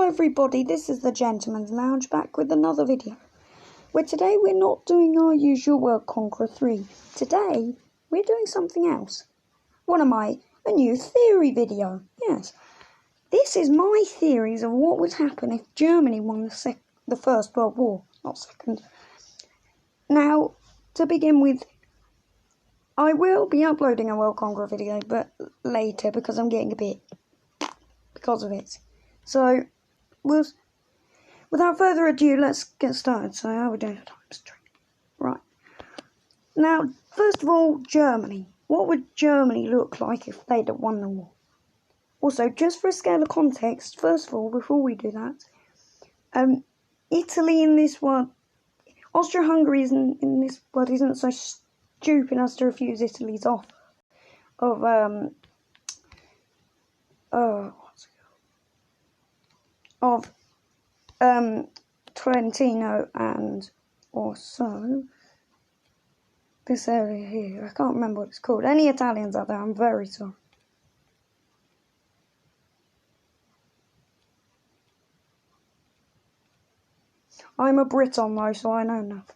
Hello everybody, this is the Gentleman's Lounge back with another video, where today we're not doing our usual World Conqueror 3. Today, we're doing something else. A new theory video. Yes, this is my theories of what would happen if Germany won the First World War, not second. Now, to begin with, I will be uploading a World Conqueror video, but later because I'm getting a bit because of it. So, without further ado, let's get started. So, how are we doing for time stream? Right. Now, first of all, Germany. What would Germany look like if they'd have won the war? Also, just for a scale of context, first of all, before we do that, Italy in this world, Austria-Hungary in this world isn't so stupid as to refuse Italy's offer of Trentino and also this area here. I can't remember what it's called. Any Italians out there, I'm very sorry. I'm a Briton though, so I know nothing.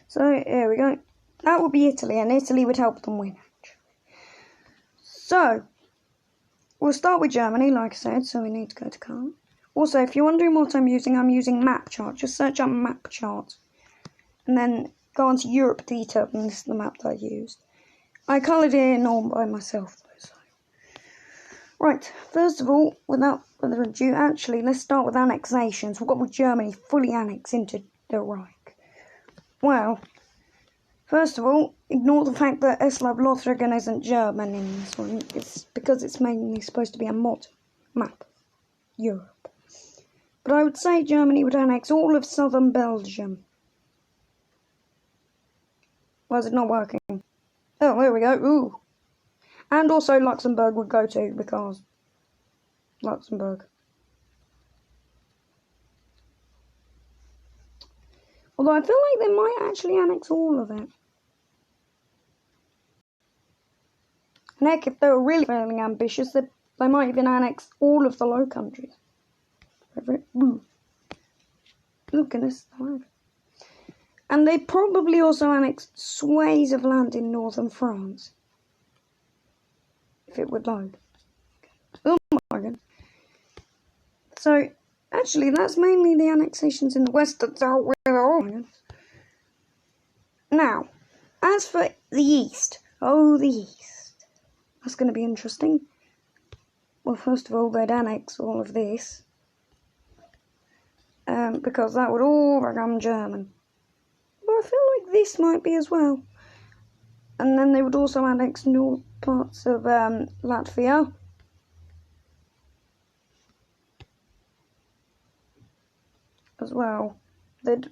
So here we go. That would be Italy, and Italy would help them win, actually. So we'll start with Germany, like I said, so we need to go to card. Also, if you're wondering what I'm using map chart. Just search up map chart. And then go on to Europe detail, and this is the map that I used. I coloured it in all by myself, though. So. Right, first of all, without further ado, actually, let's start with annexations. What would Germany fully annex into the Reich? Well, first of all, ignore the fact that Eslav-Lothringen isn't German in this one. It's because it's mainly supposed to be a mod map of Europe. But I would say Germany would annex all of southern Belgium. Why is it not working? Oh, there we go. Ooh. And also Luxembourg would go too, because Luxembourg. Although I feel like they might actually annex all of it. And heck, if they were really feeling ambitious, they might even annex all of the Low Countries. Ooh, goodness. And they probably also annexed swathes of land in northern France. If it would load. Oh my god. So, actually, that's mainly the annexations in the west that's out with. Oh my god. Now, as for the east. Oh, the east. That's going to be interesting. Well, first of all, they'd annex all of this. Because that would all become German. But I feel like this might be as well. And then they would also annex north parts of Latvia. As well. They'd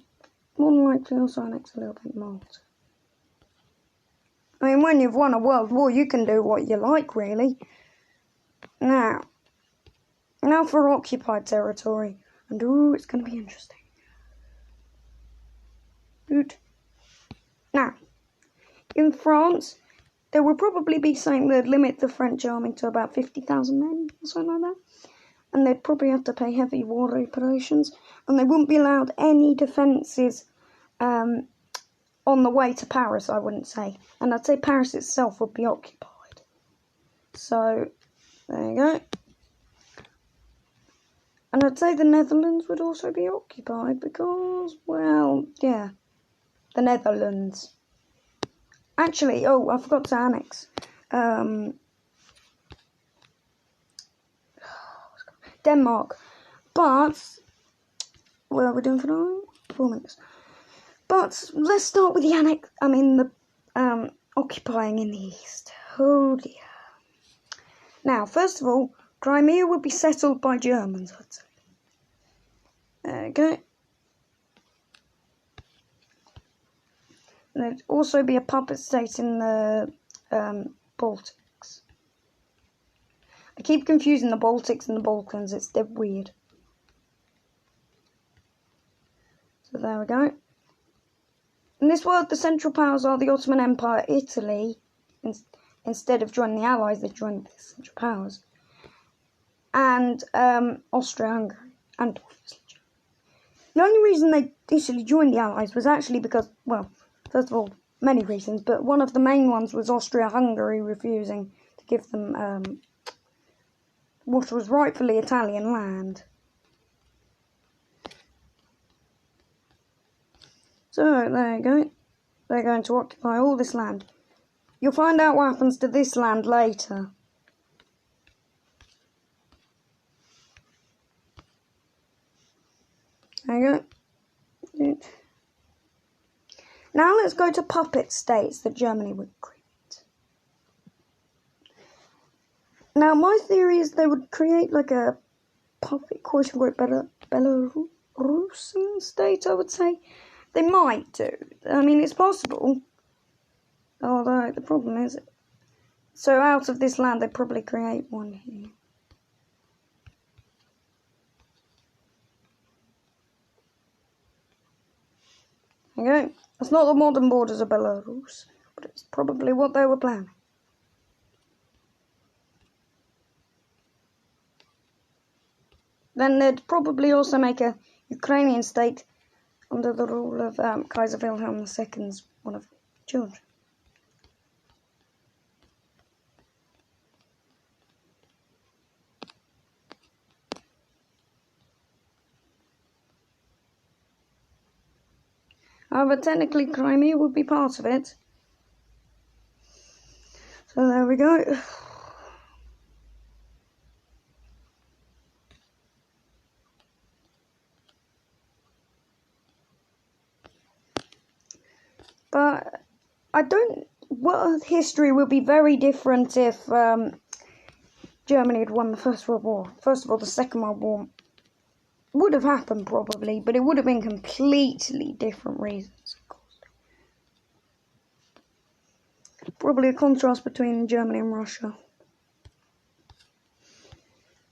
more than likely also annex a little bit Malta. I mean, when you've won a world war, you can do what you like, really. Now for occupied territory. And ooh, it's going to be interesting. Good. Now, in France, there will probably be something that would limit the French army to about 50,000 men, or something like that. And they'd probably have to pay heavy war reparations. And they wouldn't be allowed any defences on the way to Paris, I wouldn't say. And I'd say Paris itself would be occupied. So, there you go. And I'd say the Netherlands would also be occupied because, well, yeah, the Netherlands. Actually, oh, I forgot to annex. Denmark. But, what are we doing for now? 4 minutes. But let's start with the occupying in the east. Oh dear. Now, first of all, Crimea would be settled by Germans, I'd say. There we go. There'd also be a puppet state in the Baltics. I keep confusing the Baltics and the Balkans, it's dead weird. So there we go. In this world, the Central Powers are the Ottoman Empire, Italy. Instead of joining the Allies, they joined the Central Powers. and Austria-Hungary, and obviously Germany. The only reason they initially joined the Allies was actually because, well, first of all, many reasons, but one of the main ones was Austria-Hungary refusing to give them what was rightfully Italian land. So, there you go. They're going to occupy all this land. You'll find out what happens to this land later. There you go. Now let's go to puppet states that Germany would create. Now my theory is they would create like a puppet, quote-unquote, Belarusian state, I would say. They might do. I mean, it's possible. Although the problem is, so out of this land, they probably create one here. There you go. It's not the modern borders of Belarus, but it's probably what they were planning. Then they'd probably also make a Ukrainian state under the rule of Kaiser Wilhelm II's one of his children. However, technically Crimea would be part of it. So there we go. But I don't. Well, history would be very different if Germany had won the First World War. First of all, the Second World War would have happened probably, but it would have been completely different reasons, of course. Probably a contrast between Germany and Russia.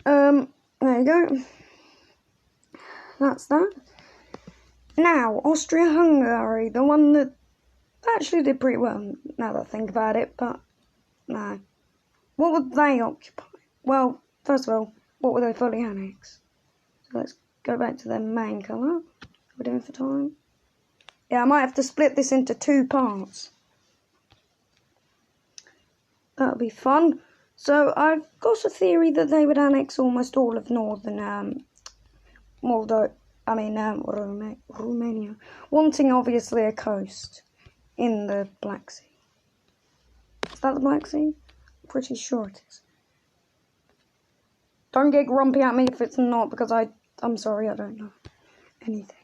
There you go. That's that. Now, Austria-Hungary, the one that actually did pretty well, now that I think about it, but no. What would they occupy? Well, first of all, what would they fully annex? So let's go back to their main colour. We're doing for time. Yeah, I might have to split this into two parts. That'll be fun. So I've got a theory that they would annex almost all of northern Romania, wanting obviously a coast in the Black Sea. Is that the Black Sea? I'm pretty sure it is. Don't get grumpy at me if it's not, because I'm sorry, I don't know anything.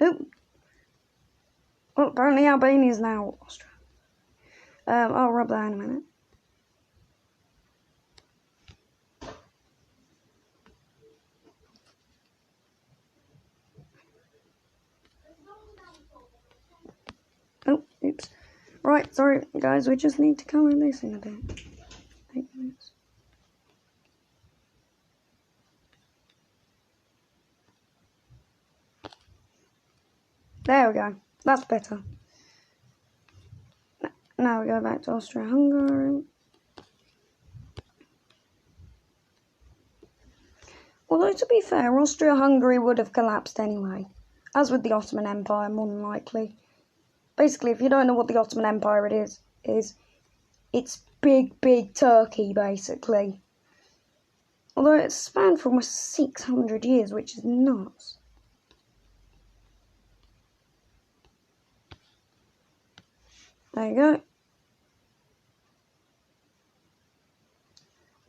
Oh. Well, apparently Albania is now Austria. I'll rub that in a minute. Oh, oops. Right, sorry guys, we just need to colour this in a bit. 8 minutes. There we go. That's better. Now we go back to Austria-Hungary. Although, to be fair, Austria-Hungary would have collapsed anyway, as with the Ottoman Empire, more than likely. Basically, if you don't know what the Ottoman Empire is it's big Turkey, basically. Although it's spanned for almost 600 years, which is nuts. There you go.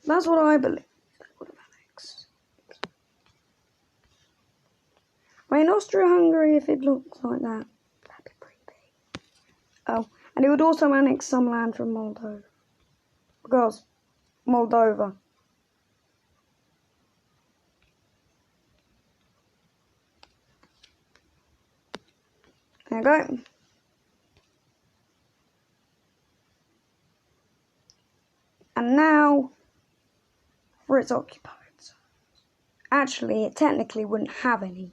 That's what I believe. I mean, Austria-Hungary, if it looks like that, that'd be pretty big. Oh, and it would also annex some land from Moldova. Because Moldova. There you go. And now for its occupied zones. Actually, it technically wouldn't have any.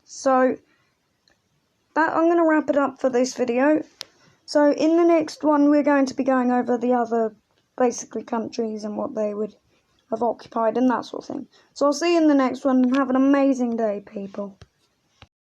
So, I'm going to wrap it up for this video. So in the next one, we're going to be going over the other, basically, countries and what they would have occupied and that sort of thing. So I'll see you in the next one, and have an amazing day, people.